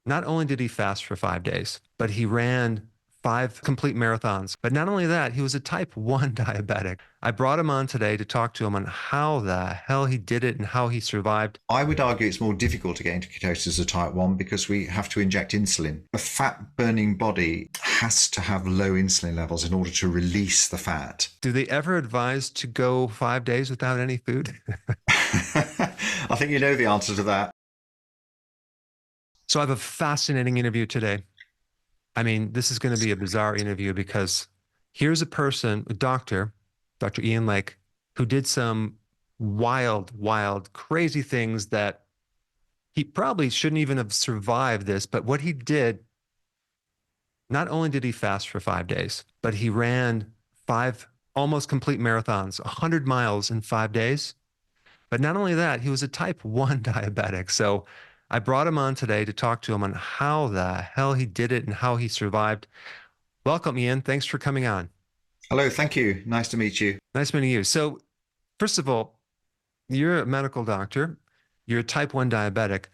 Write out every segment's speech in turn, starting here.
Not only did he fast for 5 days, but he ran 5 complete marathons. But not only that, he was a type 1 diabetic. I brought him on today to talk to him on how the hell he did it and how he survived. I would argue it's more difficult to get into ketosis as a type 1 because we have to inject insulin. A fat burning body has to have low insulin levels in order to release the fat. Do they ever advise to go 5 days without any food? I think you know the answer to that. So I have a fascinating interview today. I mean, this is going to be a bizarre interview because here's a person, a doctor, Dr. Ian Lake, who did some wild, crazy things that he probably shouldn't even have survived this. But what he did, not only did he fast for 5 days, but he ran 5 almost complete marathons, 100 miles in 5 days. But not only that, he was a type 1 diabetic. So I brought him on today to talk to him on how the hell he did it and how he survived. Welcome, Ian. Thanks for coming on. Hello, thank you. Nice to meet you. Nice meeting you. So, first of all, you're a medical doctor, you're a type 1 diabetic.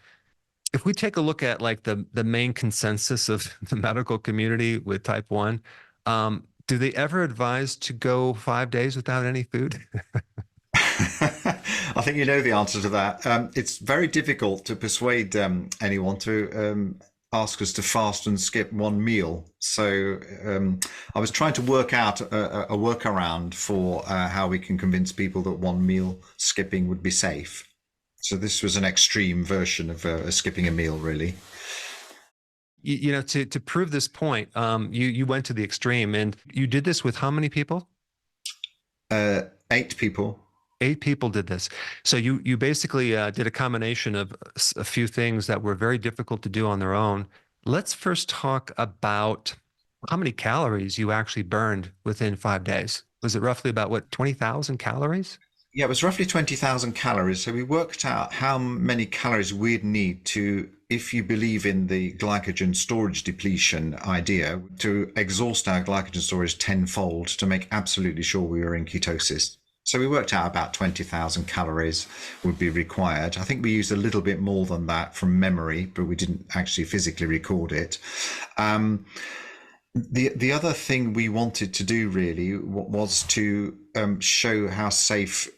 If we take a look at like the main consensus of the medical community with type 1, do they ever advise to go 5 days without any food? I think you know the answer to that. It's very difficult to persuade anyone to ask us to fast and skip one meal. So I was trying to work out a workaround for how we can convince people that one meal skipping would be safe. So this was an extreme version of skipping a meal, really. To prove this point, you went to the extreme, and you did this with how many people? 8 people. 8 people did this. So you basically did a combination of a few things that were very difficult to do on their own. Let's first talk about how many calories you actually burned within 5 days. Was it roughly about what, 20,000 calories? Yeah, it was roughly 20,000 calories. So we worked out how many calories we'd need to, if you believe in the glycogen storage depletion idea, to exhaust our glycogen storage tenfold to make absolutely sure we were in ketosis. So we worked out about 20,000 calories would be required. I think we used a little bit more than that from memory, but we didn't actually physically record it. The other thing we wanted to do really was to show how safe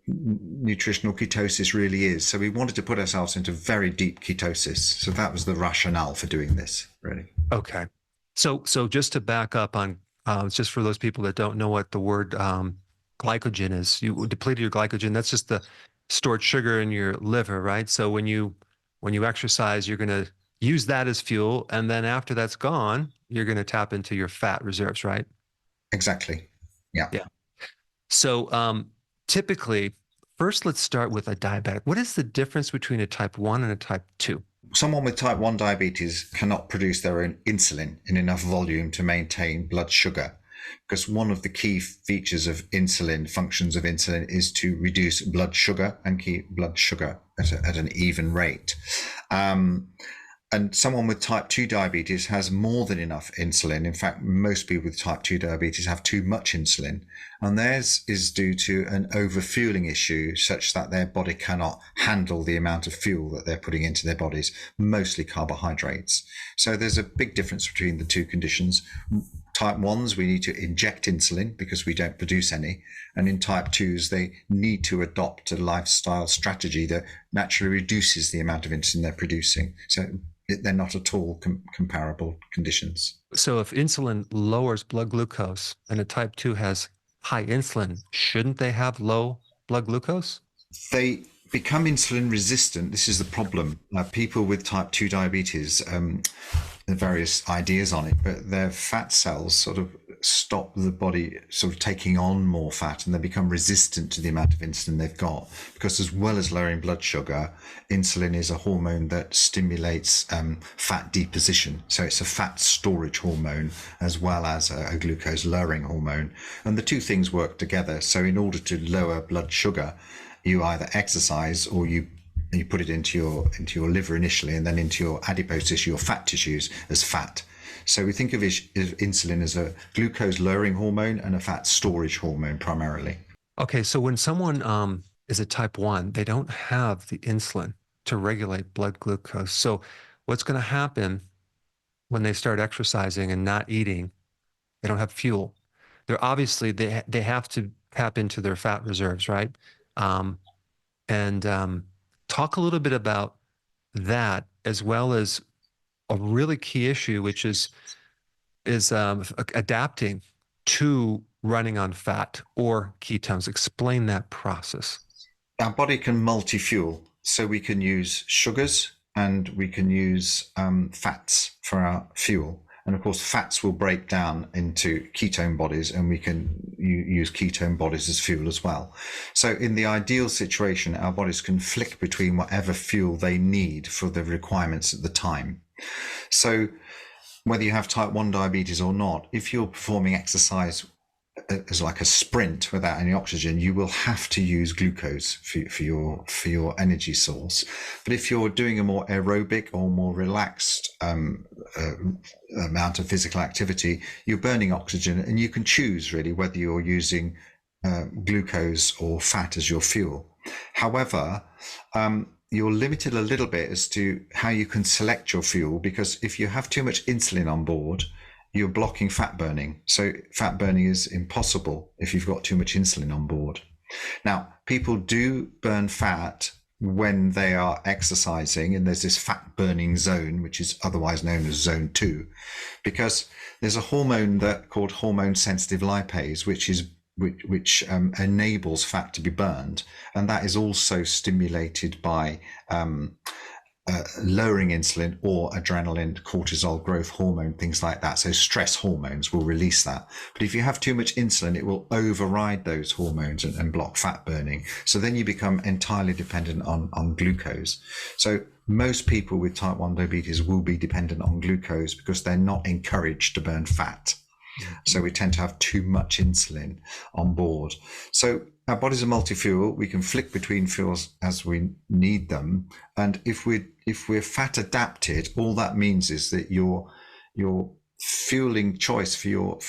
nutritional ketosis really is. So we wanted to put ourselves into very deep ketosis. So that was the rationale for doing this, really. Okay. So just to back up on, just for those people that don't know what the word glycogen is, you depleted your glycogen. That's just the stored sugar in your liver, right? So when you exercise, you're going to use that as fuel, and then after that's gone, you're going to tap into your fat reserves, right? Exactly. Yeah. Yeah. So typically, first let's start with a diabetic. What is the difference between a type 1 and a type 2? Someone with type 1 diabetes cannot produce their own insulin in enough volume to maintain blood sugar, because one of the key features of insulin, functions of insulin, is to reduce blood sugar and keep blood sugar at an even rate. And someone with type 2 diabetes has more than enough insulin. In fact, most people with type 2 diabetes have too much insulin, and theirs is due to an overfueling issue such that their body cannot handle the amount of fuel that they're putting into their bodies, mostly carbohydrates. So there's a big difference between the two conditions. Type 1s, we need to inject insulin because we don't produce any. And in type 2s, they need to adopt a lifestyle strategy that naturally reduces the amount of insulin they're producing. So they're not at all comparable conditions. So if insulin lowers blood glucose and a type 2 has high insulin, shouldn't they have low blood glucose? They become insulin resistant. This is the problem. People with type 2 diabetes, there are various ideas on it, but their fat cells sort of stop the body sort of taking on more fat, and they become resistant to the amount of insulin they've got, because as well as lowering blood sugar, insulin is a hormone that stimulates fat deposition. So it's a fat storage hormone as well as a glucose lowering hormone, and the two things work together. So in order to lower blood sugar, you either exercise or you put it into your liver initially, and then into your adipose tissue, your fat tissues, as fat. So we think of insulin as a glucose lowering hormone and a fat storage hormone primarily. Okay, so when someone is a type 1, they don't have the insulin to regulate blood glucose. So What's going to happen when they start exercising and not eating? They don't have fuel. They're obviously they have to tap into their fat reserves, right? Um, and talk a little bit about that as well as a really key issue, which is adapting to running on fat or ketones. Explain that process. Our body can multi-fuel, so we can use sugars and we can use fats for our fuel. And of course, fats will break down into ketone bodies, and we can use ketone bodies as fuel as well. So, in the ideal situation, our bodies can flick between whatever fuel they need for the requirements at the time. So, whether you have type 1 diabetes or not, if you're performing exercise as like a sprint without any oxygen, you will have to use glucose for your energy source. But if you're doing a more aerobic or more relaxed amount of physical activity, you're burning oxygen, and you can choose really whether you're using glucose or fat as your fuel. However, you're limited a little bit as to how you can select your fuel, because if you have too much insulin on board, you're blocking fat burning. So fat burning is impossible if you've got too much insulin on board. Now, people do burn fat when they are exercising, and there's this fat burning zone, which is otherwise known as zone 2, because there's a hormone that called hormone sensitive lipase, which enables fat to be burned, and that is also stimulated by lowering insulin or adrenaline, cortisol, growth hormone, things like that. So stress hormones will release that. But if you have too much insulin, it will override those hormones and block fat burning. So then you become entirely dependent on glucose. So most people with type 1 diabetes will be dependent on glucose because they're not encouraged to burn fat. So we tend to have too much insulin on board. So our bodies are multi-fuel. We can flick between fuels as we need them. And if we're fat adapted, all that means is that your fueling choice for your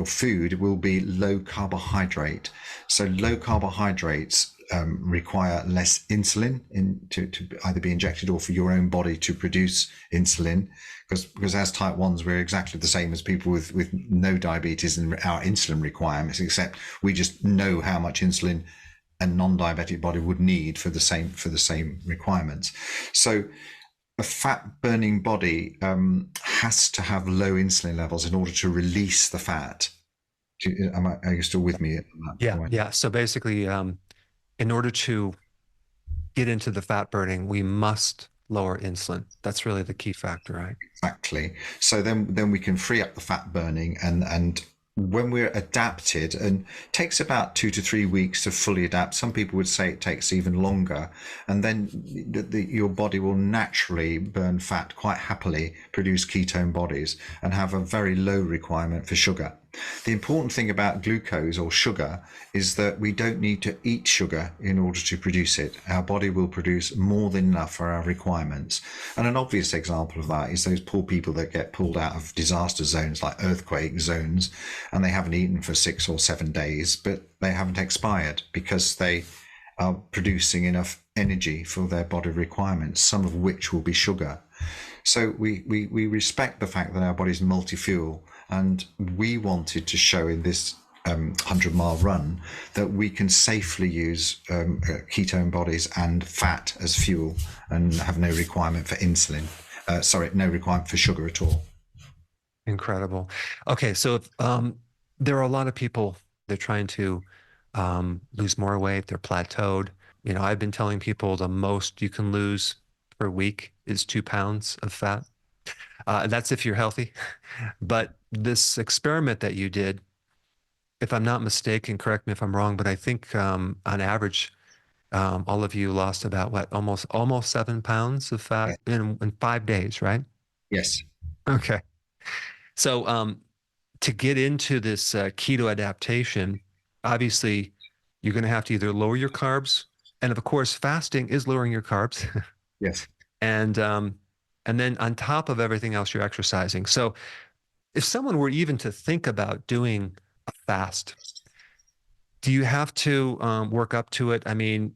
food will be low carbohydrate. So low carbohydrates require less insulin to either be injected or for your own body to produce insulin, because as type 1s we're exactly the same as people with no diabetes and our insulin requirements, except we just know how much insulin a non-diabetic body would need for the same requirements. So a fat burning body has to have low insulin levels in order to release the fat. Are you still with me at that Yeah, point? yeah. So basically, in order to get into the fat burning, we must lower insulin. That's really the key factor, right? Exactly. So then we can free up the fat burning, and when we're adapted, and it takes about 2 to 3 weeks to fully adapt. Some people would say it takes even longer, and then your body will naturally burn fat quite happily, produce ketone bodies, and have a very low requirement for sugar. The important thing about glucose or sugar is that we don't need to eat sugar in order to produce it. Our body will produce more than enough for our requirements. And an obvious example of that is those poor people that get pulled out of disaster zones like earthquake zones, and they haven't eaten for 6 or 7 days, but they haven't expired because they are producing enough energy for their body requirements, some of which will be sugar. So we respect the fact that our body's multi-fuel, and we wanted to show in this 100-mile run that we can safely use ketone bodies and fat as fuel and have no requirement for insulin. No requirement for sugar at all. Incredible. Okay, so there are a lot of people, they're trying to lose more weight, they're plateaued. You know, I've been telling people the most you can lose per week is 2 pounds of fat. That's if you're healthy. But this experiment that you did, if I'm not mistaken, correct me if I'm wrong, but I think on average, all of you lost about what, almost 7 pounds of fat Yeah. in 5 days, right? Yes. Okay. So to get into this keto adaptation, obviously you're going to have to either lower your carbs, and of course, fasting is lowering your carbs, Yes. and um, and then on top of everything else, you're exercising. So if someone were even to think about doing a fast, do you have to work up to it? I mean,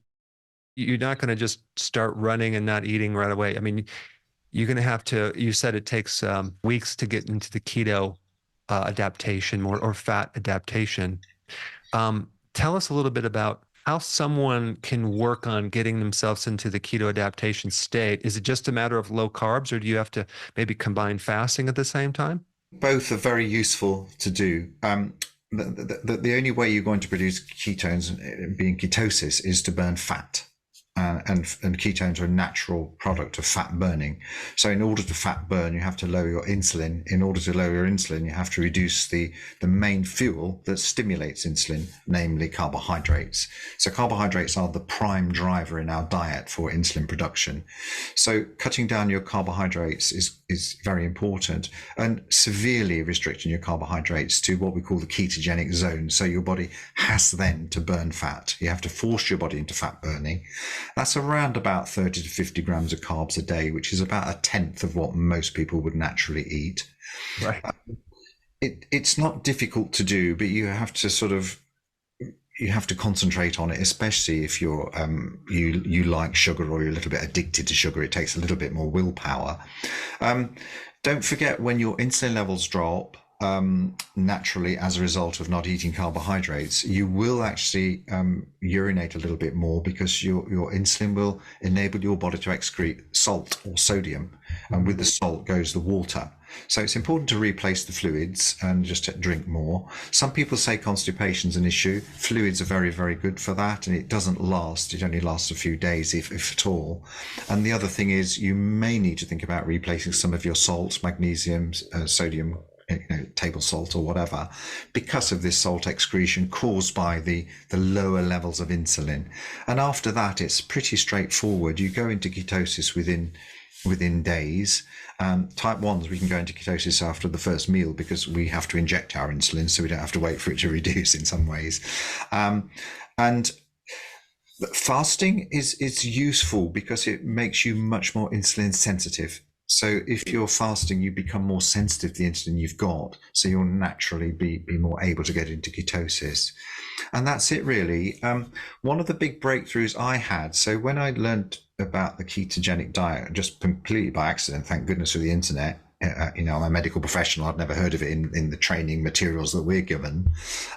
you're not going to just start running and not eating right away. I mean, you're going to have to, you said it takes weeks to get into the keto adaptation or fat adaptation. Tell us a little bit about how someone can work on getting themselves into the keto adaptation state. Is it just a matter of low carbs, or do you have to maybe combine fasting at the same time? Both are very useful to do. The only way you're going to produce ketones, being ketosis, is to burn fat. And ketones are a natural product of fat burning. So in order to fat burn, you have to lower your insulin. In order to lower your insulin, you have to reduce the main fuel that stimulates insulin, namely carbohydrates. So carbohydrates are the prime driver in our diet for insulin production. So cutting down your carbohydrates is very important, and severely restricting your carbohydrates to what we call the ketogenic zone. So your body has then to burn fat. You have to force your body into fat burning. That's around about 30 to 50 grams of carbs a day, which is about a tenth of what most people would naturally eat. Right. It's not difficult to do, but you have to concentrate on it, especially if you like sugar or you're a little bit addicted to sugar. It takes a little bit more willpower. Don't forget, when your insulin levels drop, naturally, as a result of not eating carbohydrates, you will actually urinate a little bit more, because your insulin will enable your body to excrete salt or sodium, and with the salt goes the water. So it's important to replace the fluids and just to drink more. Some people say constipation's an issue. Fluids are very, very good for that, and it doesn't last. It only lasts a few days, if at all. And the other thing is, you may need to think about replacing some of your salts, magnesium, sodium, table salt or whatever, because of this salt excretion caused by the lower levels of insulin. And after that, it's pretty straightforward. You go into ketosis within days. Type 1s, we can go into ketosis after the first meal, because we have to inject our insulin, so we don't have to wait for it to reduce in some ways. And fasting is useful because it makes you much more insulin sensitive. So if you're fasting, you become more sensitive to the insulin you've got, so you'll naturally be more able to get into ketosis. And that's it, really. One of the big breakthroughs I had, so when I learned about the ketogenic diet, just completely by accident, thank goodness for the internet, I'm a medical professional, I'd never heard of it in the training materials that we're given.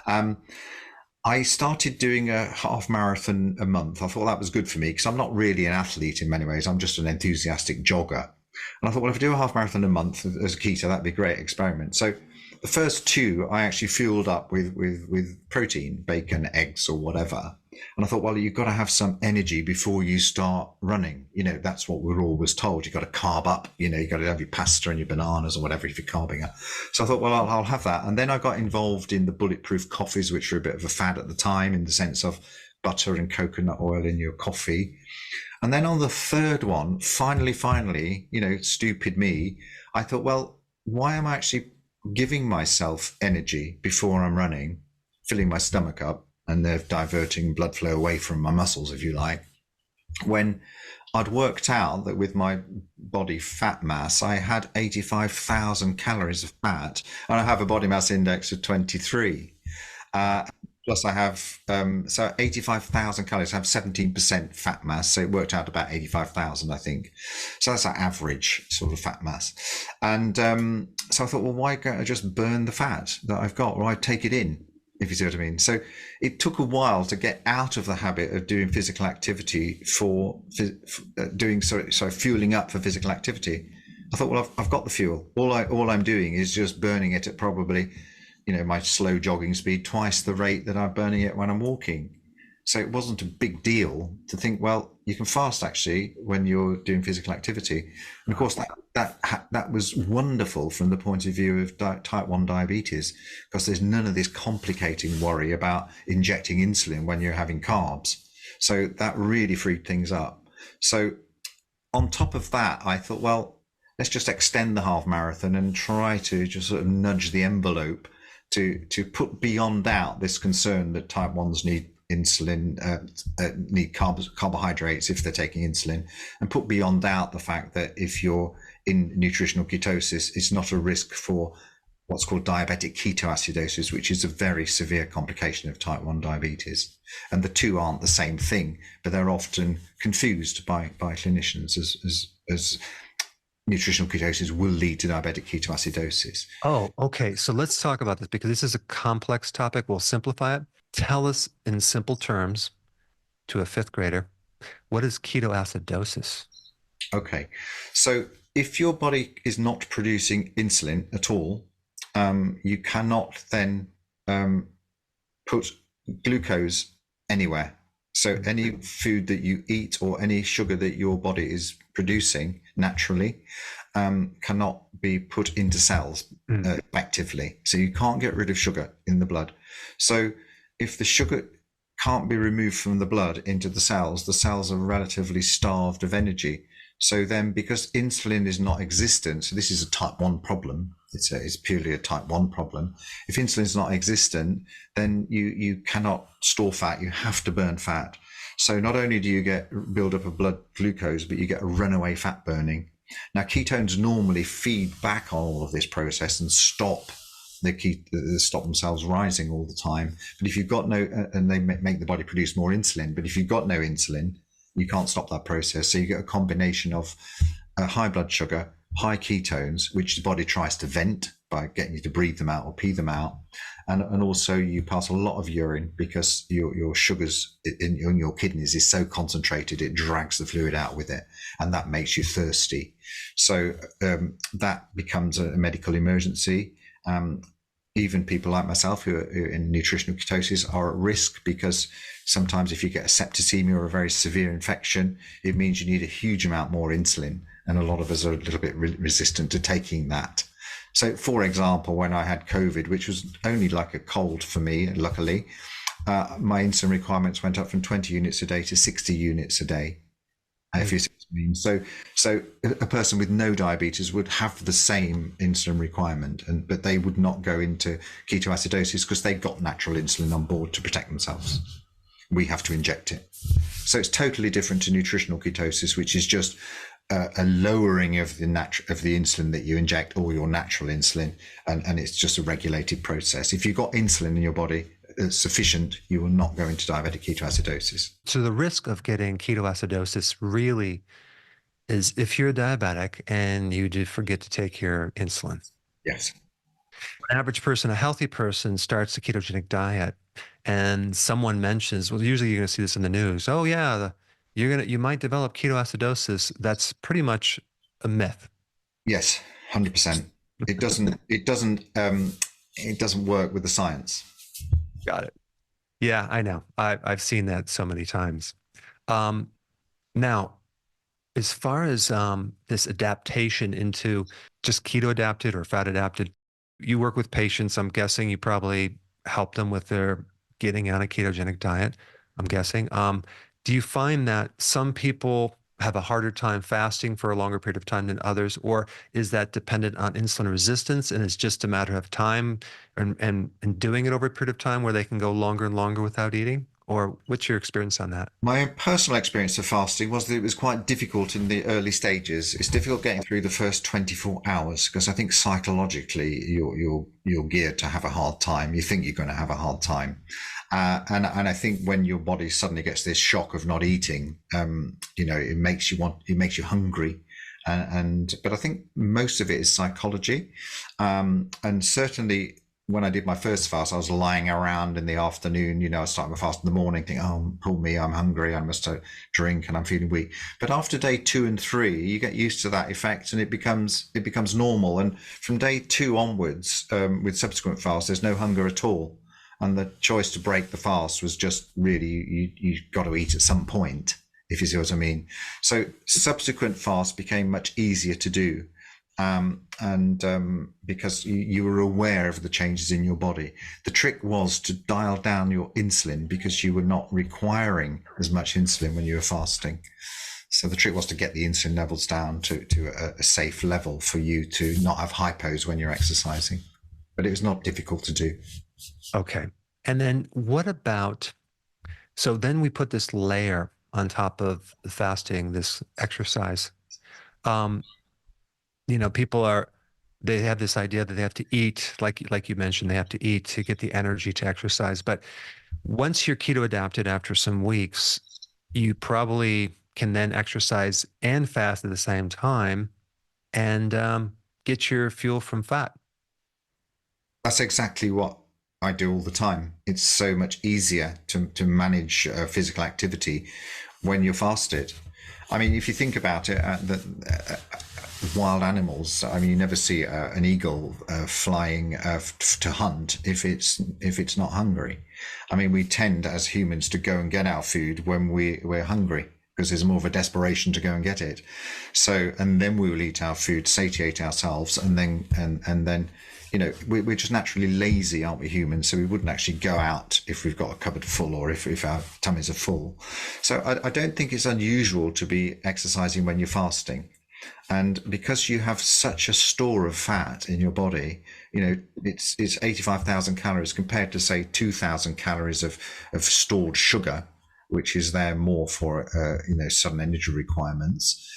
I started doing a half marathon a month. I thought that was good for me, because I'm not really an athlete in many ways. I'm just an enthusiastic jogger. And I thought, well, if I do a half marathon a month as a keto, that'd be a great experiment. So the first two, I actually fueled up with protein, bacon, eggs, or whatever. And I thought, well, you've got to have some energy before you start running. That's what we're always told. You've got to carb up. You've got to have your pasta and your bananas or whatever if you're carbing up. So I thought, well, I'll have that. And then I got involved in the bulletproof coffees, which were a bit of a fad at the time, in the sense of butter and coconut oil in your coffee. And then on the third one, finally, stupid me, I thought, well, why am I actually giving myself energy before I'm running, filling my stomach up, and they're diverting blood flow away from my muscles, if you like, when I'd worked out that with my body fat mass, I had 85,000 calories of fat, and I have a body mass index of 23. Plus I have, so 85,000 calories, I have 17% fat mass. So it worked out about 85,000, I think. So that's our average sort of fat mass. And so I thought, well, why can't I just burn the fat that I've got, or I take it in, if you see what I mean? So it took a while to get out of the habit of doing physical activity fueling up for physical activity. I thought, well, I've got the fuel. All I'm doing is just burning it at probably, my slow jogging speed, twice the rate that I'm burning it when I'm walking. So it wasn't a big deal to think, well, you can fast actually when you're doing physical activity. And of course, that was wonderful from the point of view of type 1 diabetes, because there's none of this complicating worry about injecting insulin when you're having carbs. So that really freed things up. So on top of that, I thought, well, let's just extend the half marathon and try to just sort of nudge the envelope to put beyond doubt this concern that type 1s need insulin, need carbohydrates if they're taking insulin, and put beyond doubt the fact that if you're in nutritional ketosis, it's not a risk for what's called diabetic ketoacidosis, which is a very severe complication of type 1 diabetes. And the two aren't the same thing, but they're often confused by clinicians as nutritional ketosis will lead to diabetic ketoacidosis. Oh, okay. So let's talk about this because this is a complex topic. We'll simplify it. Tell us in simple terms to a fifth grader, what is ketoacidosis? Okay, so if your body is not producing insulin at all, you cannot then put glucose anywhere. So any food that you eat or any sugar that your body is producing naturally cannot be put into cells Mm. effectively. So you can't get rid of sugar in the blood. So if the sugar can't be removed from the blood into the cells are relatively starved of energy. So then, because insulin is not existent, so this is a type 1 problem. It's purely a type 1 problem. If insulin is not existent, then you cannot store fat. You have to burn fat. So not only do you get build up of blood glucose, but you get a runaway fat burning. Now, ketones normally feed back on all of this process and stop stop themselves rising all the time. But if you've got no, and they make the body produce more insulin. But if you've got no insulin, you can't stop that process. So you get a combination of high blood sugar, high ketones, which the body tries to vent by getting you to breathe them out or pee them out. And also you pass a lot of urine because your sugars in your kidneys is so concentrated, it drags the fluid out with it. And that makes you thirsty. So that becomes a medical emergency. Even people like myself who are in nutritional ketosis are at risk because sometimes if you get a septicemia or a very severe infection, it means you need a huge amount more insulin. And a lot of us are a little bit resistant to taking that. So, for example, when I had COVID, which was only like a cold for me, luckily, my insulin requirements went up from 20 units a day to 60 units a day. If you see what I mean. So a person with no diabetes would have the same insulin requirement, but they would not go into ketoacidosis because they've got natural insulin on board to protect themselves. We have to inject it. So it's totally different to nutritional ketosis, which is just a lowering of the insulin that you inject or your natural insulin, and it's just a regulated process. If you've got insulin in your body sufficient, you will not go into diabetic ketoacidosis. So the risk of getting ketoacidosis really is if you're a diabetic and you do forget to take your insulin. Yes. An average person, a healthy person, starts a ketogenic diet, and someone mentions, well, usually you're going to see this in the news. Oh yeah, you might develop ketoacidosis. That's pretty much a myth. Yes, 100%. It doesn't work with the science. Got it. Yeah, I know. I've seen that so many times. Um, Now, as far as this adaptation into just keto adapted or fat adapted, you work with patients. I'm guessing you probably help them with their getting on a ketogenic diet. I'm guessing. Do you find that some people have a harder time fasting for a longer period of time than others, or is that dependent on insulin resistance and it's just a matter of time and doing it over a period of time where they can go longer and longer without eating? Or what's your experience on that? My personal experience of fasting was that it was quite difficult in the early stages. It's difficult getting through the first 24 hours because I think psychologically you're geared to have a hard time. You think you're going to have a hard time, and I think when your body suddenly gets this shock of not eating, it makes you hungry. But I think most of it is psychology, and certainly when I did my first fast, I was lying around in the afternoon. I started my fast in the morning, thinking, "Oh, poor me, I'm hungry. I must drink, and I'm feeling weak." But after day 2 and 3, you get used to that effect, and it becomes normal. And from day 2 onwards, with subsequent fasts, there's no hunger at all. And the choice to break the fast was just really you got to eat at some point, if you see what I mean. So subsequent fasts became much easier to do. Because you were aware of the changes in your body. The trick was to dial down your insulin because you were not requiring as much insulin when you were fasting. So the trick was to get the insulin levels down to a safe level for you to not have hypos when you're exercising. But it was not difficult to do. Okay. And then what about, so then we put this layer on top of the fasting, this exercise. Um, people they have this idea that they have to eat, like you mentioned, they have to eat to get the energy to exercise. But once you're keto adapted after some weeks, you probably can then exercise and fast at the same time. and get your fuel from fat. That's exactly what I do all the time. It's so much easier to manage physical activity when you're fasted. I mean, if you think about it, wild animals. I mean, you never see an eagle flying to hunt if it's not hungry. I mean, we tend as humans to go and get our food when we're hungry because there's more of a desperation to go and get it. So, and then we will eat our food, satiate ourselves, and then we're just naturally lazy, aren't we, humans? So we wouldn't actually go out if we've got a cupboard full or if our tummies are full. So I don't think it's unusual to be exercising when you're fasting. And because you have such a store of fat in your body, it's 85,000 calories compared to say 2,000 calories of stored sugar, which is there more for sudden energy requirements.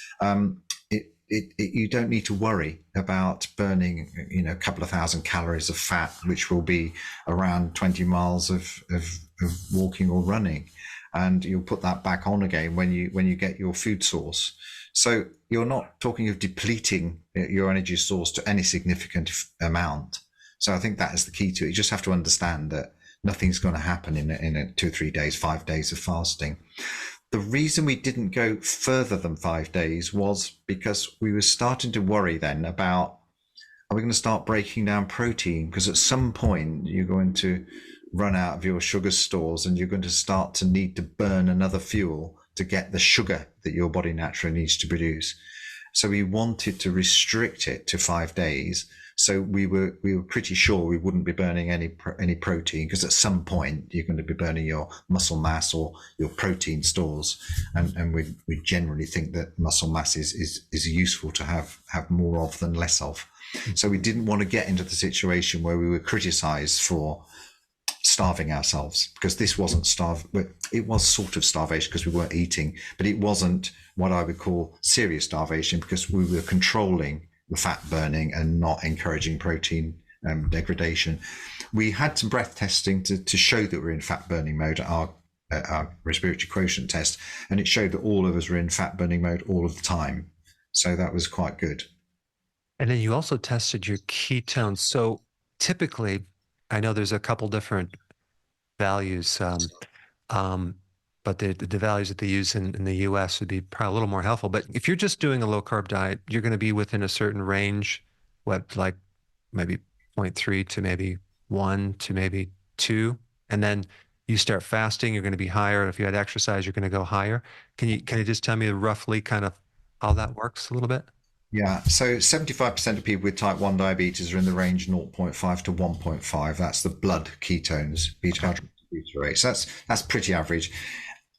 You don't need to worry about burning a couple of thousand calories of fat, which will be around 20 miles of walking or running, and you'll put that back on again when you get your food source. So you're not talking of depleting your energy source to any significant amount. So I think that is the key to it. You just have to understand that nothing's going to happen in 2 or 3 days, 5 days of fasting. The reason we didn't go further than 5 days was because we were starting to worry then about, are we going to start breaking down protein? Because at some point you're going to run out of your sugar stores and you're going to start to need to burn another fuel to get the sugar that your body naturally needs to produce. So we wanted to restrict it to 5 days. So we were pretty sure we wouldn't be burning any protein, because at some point you're going to be burning your muscle mass or your protein stores, and we generally think that muscle mass is useful to have more of than less of. So we didn't want to get into the situation where we were criticized for starving ourselves, because this wasn't it was sort of starvation because we weren't eating, but it wasn't what I would call serious starvation, because we were controlling the fat burning and not encouraging protein degradation. We had some breath testing to show that we're in fat burning mode at our respiratory quotient test, and it showed that all of us were in fat burning mode all of the time. So that was quite good. And then you also tested your ketones. So typically, I know there's a couple different values, um, but the values that they use in the US would be probably a little more helpful. But if you're just doing a low carb diet, you're going to be within a certain range, what, like maybe zero point 0.3 to maybe 1 to maybe 2. And then you start fasting, you're going to be higher. If you had exercise, you're going to go higher. Can you just tell me roughly kind of how that works a little bit? Yeah, so 75% of people with type 1 diabetes are in the range zero point 0.5 to 1.5. That's the blood ketones, beta Okay. hydroxybutyrate. So that's pretty average.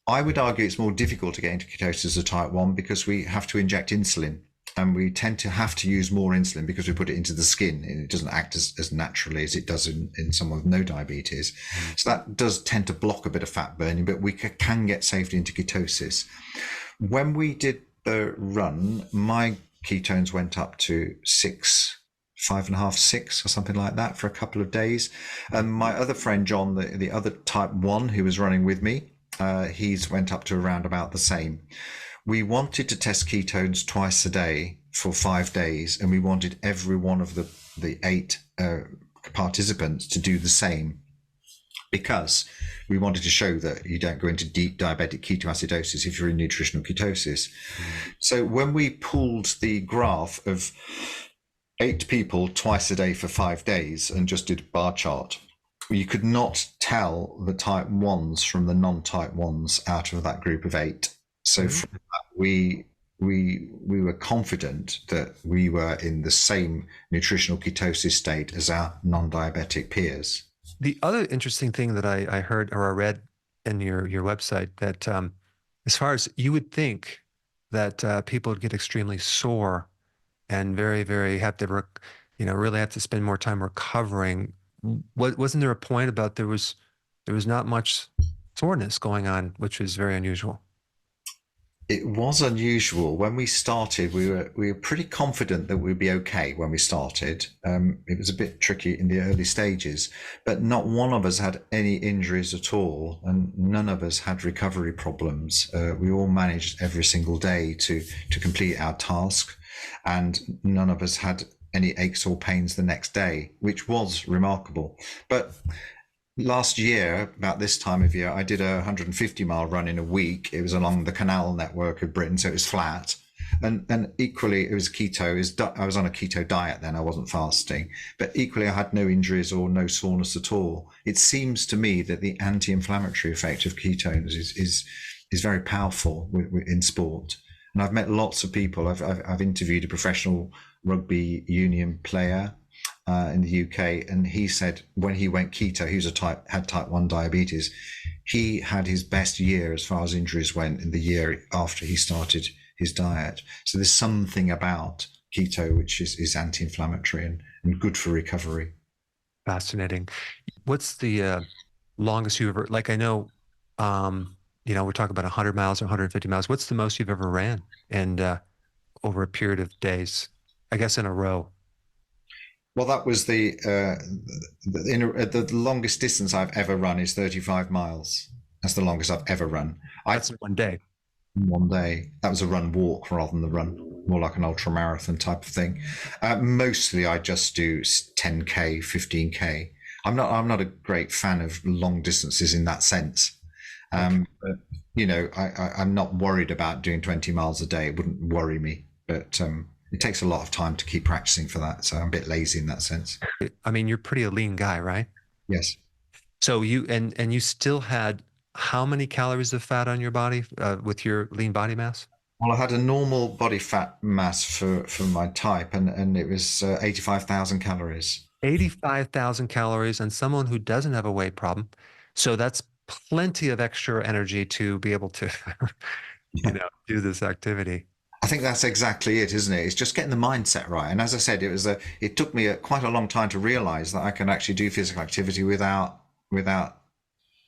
I would argue it's more difficult to get into ketosis as a type 1 because we have to inject insulin, and we tend to have to use more insulin because we put it into the skin and it doesn't act as naturally as it does in someone with no diabetes. Mm. So that does tend to block a bit of fat burning, but we can get safely into ketosis. When we did the run, my ketones went up to 6, 5.5, 6, or something like that for a couple of days. And my other friend John, the other type 1 who was running with me, he's went up to around about the same. We wanted to test ketones twice a day for 5 days, and we wanted every one of the 8 participants to do the same, because we wanted to show that you don't go into deep diabetic ketoacidosis if you're in nutritional ketosis. Mm. So when we pulled the graph of 8 people twice a day for 5 days and just did a bar chart, you could not tell the type 1s from the non-type 1s out of that group of 8. So Mm. from that, we were confident that we were in the same nutritional ketosis state as our non-diabetic peers. The other interesting thing that I heard or I read in your website that as far as you would think that people would get extremely sore and very, very have to, really have to spend more time recovering. Wasn't there a point about there was not much soreness going on, which was very unusual? It was unusual when we started. We were pretty confident that we'd be okay when we started. It was a bit tricky in the early stages, but not one of us had any injuries at all, and none of us had recovery problems. We all managed every single day to complete our task, and none of us had any aches or pains the next day, which was remarkable. But last year, about this time of year, I did a 150-mile run in a week. It was along the canal network of Britain, so it was flat. And equally, it was keto. I was on a keto diet then. I wasn't fasting, but equally, I had no injuries or no soreness at all. It seems to me that the anti-inflammatory effect of ketones is very powerful in sport. And I've met lots of people. I've interviewed a professional rugby union player in the UK, and he said when he went keto, he was had type 1 diabetes. He had his best year as far as injuries went in the year after he started his diet. So there's something about keto which is anti-inflammatory and good for recovery. Fascinating. What's the longest you ever, like I know, we're talking about 100 miles or 150 miles. What's the most you've ever ran? And over a period of days, I guess in a row? Well, that was the longest distance I've ever run is 35 miles. That's the longest I've ever run. I That's in one day. one day. That was a run walk rather than the run, more like an ultra marathon type of thing. Mostly I just do 10K, 15K. I'm not a great fan of long distances in that sense. Okay. But I'm not worried about doing 20 miles a day. It wouldn't worry me, but it takes a lot of time to keep practicing for that. So I'm a bit lazy in that sense. I mean, you're pretty a lean guy, right? Yes. So you still had how many calories of fat on your body with your lean body mass? Well, I had a normal body fat mass for my type, and it was 85,000 calories. 85,000 calories and someone who doesn't have a weight problem. So that's plenty of extra energy to be able to, do this activity. I think that's exactly it, isn't it? It's just getting the mindset right. And as I said, it took me quite a long time to realize that I can actually do physical activity without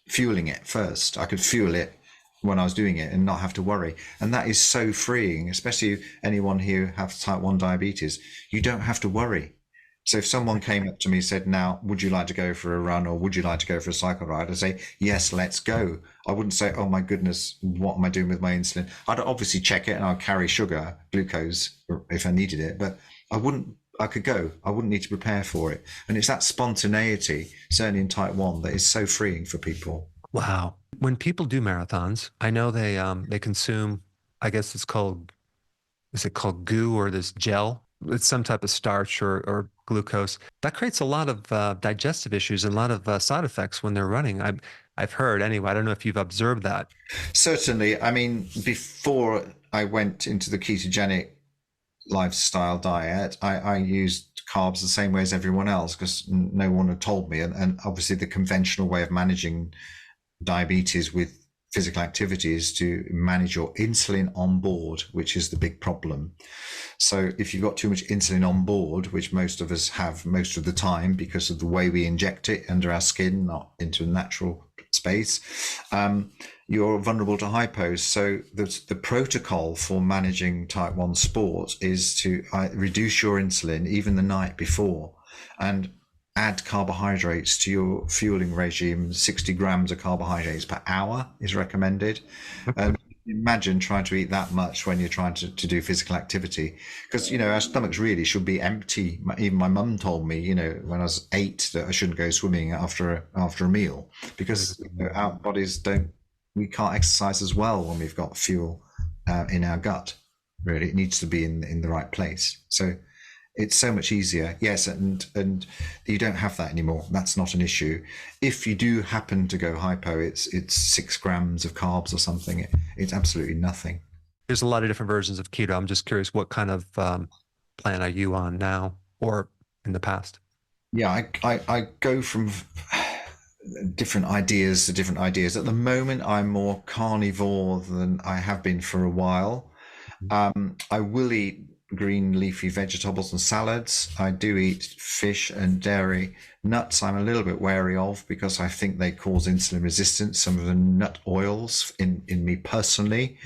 fueling it first. I could fuel it when I was doing it and not have to worry. And that is so freeing, especially anyone who has type 1 diabetes. You don't have to worry. So if someone came up to me and said, now, would you like to go for a run or would you like to go for a cycle ride? I'd say, yes, let's go. I wouldn't say, oh my goodness, what am I doing with my insulin? I'd obviously check it and I'd carry sugar, glucose if I needed it, but I could go. I wouldn't need to prepare for it. And it's that spontaneity, certainly in type 1, that is so freeing for people. Wow. When people do marathons, I know they consume, I guess is it called goo or this gel? It's some type of starch or glucose. That creates a lot of digestive issues and a lot of side effects when they're running. I've heard anyway. I don't know if you've observed that. Certainly. I mean, before I went into the ketogenic lifestyle diet, I used carbs the same way as everyone else because no one had told me. And obviously, the conventional way of managing diabetes with physical activity is to manage your insulin on board, which is the big problem. So if you've got too much insulin on board, which most of us have most of the time because of the way we inject it under our skin, not into a natural space, you're vulnerable to hypos. So the protocol for managing type 1 sport is to reduce your insulin even the night before and add carbohydrates to your fueling regime. 60 grams of carbohydrates per hour is recommended. Imagine trying to eat that much when you're trying to do physical activity because our stomachs really should be empty. Even my mum told me when I was 8 that I shouldn't go swimming after a meal because our bodies we can't exercise as well when we've got fuel in our gut. Really, it needs to be in the right place. So it's so much easier. Yes, and you don't have that anymore. That's not an issue. If you do happen to go hypo, it's 6 grams of carbs or something. It's absolutely nothing. There's a lot of different versions of keto. I'm just curious, what kind of plan are you on now or in the past? Yeah, I go from different ideas to different ideas. At the moment, I'm more carnivore than I have been for a while. I will eat green leafy vegetables and salads. I do eat fish and dairy. Nuts I'm a little bit wary of because I think they cause insulin resistance, some of the nut oils in me personally,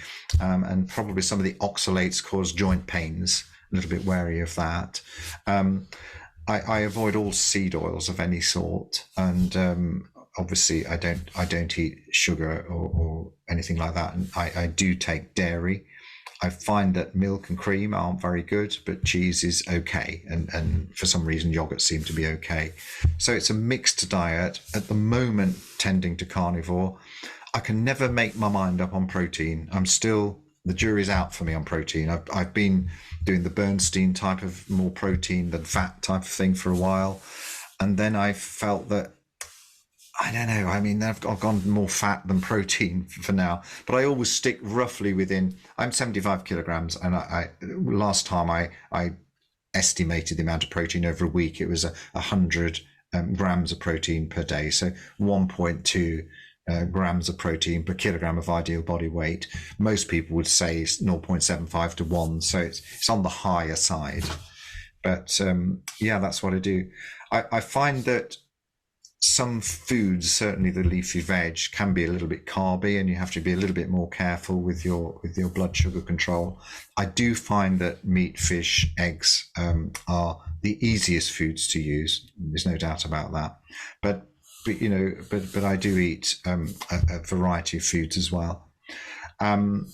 and probably some of the oxalates cause joint pains. A little bit wary of that. Um, I avoid all seed oils of any sort, and obviously I don't eat sugar or anything like that. And I do take dairy. I find that milk and cream aren't very good, but cheese is okay, and for some reason yogurt seem to be okay. So it's a mixed diet at the moment, tending to carnivore. I can never make my mind up on protein. I'm still, the jury's out for me on protein. I've been doing the Bernstein type of more protein than fat type of thing for a while, and then I felt that I don't know. I mean, I've gone more fat than protein for now, but I always stick roughly within. I'm 75 kilograms, and last time I estimated the amount of protein over a week. It was 100 grams of protein per day, so 1.2 grams of protein per kilogram of ideal body weight. Most people would say 0.75 to 1, so it's on the higher side. But yeah, that's what I do. I find that some foods, certainly the leafy veg, can be a little bit carby, and you have to be a little bit more careful with your blood sugar control. I do find that meat, fish, eggs are the easiest foods to use. There's no doubt about that. But I do eat a variety of foods as well. Um,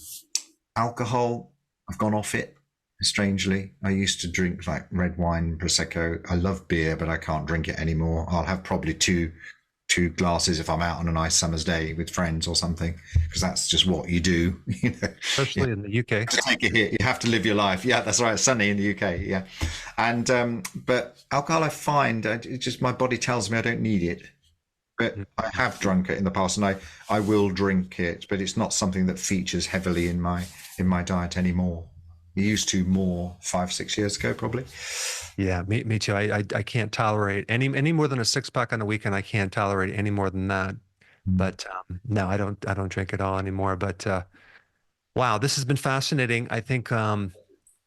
Alcohol, I've gone off it. Strangely, I used to drink like red wine, prosecco. I love beer, but I can't drink it anymore. I'll have probably two glasses if I'm out on a nice summer's day with friends or something, because that's just what you do. You especially in the UK. have to take a hit. You have to live your life. Yeah, that's right. It's sunny in the UK. Yeah, and but alcohol, I find it just my body tells me I don't need it. But I have drunk it in the past, and I will drink it, but it's not something that features heavily in my diet anymore. You used to more 5, 6 years ago, probably. Yeah, me too. I can't tolerate any more than a six pack on a weekend. I can't tolerate any more than that. But no, I don't drink at all anymore. But wow, this has been fascinating. I think I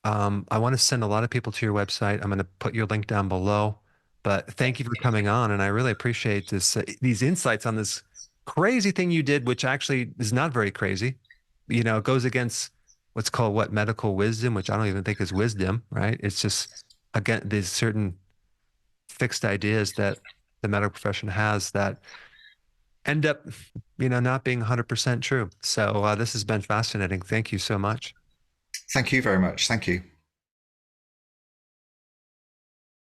want to send a lot of people to your website. I'm going to put your link down below. But thank you for coming on, and I really appreciate these insights on this crazy thing you did, which actually is not very crazy. It goes against what's called what medical wisdom, which I don't even think is wisdom, right? It's just again these certain fixed ideas that the medical profession has that end up, not being 100% true. So this has been fascinating. Thank you so much. Thank you very much. Thank you.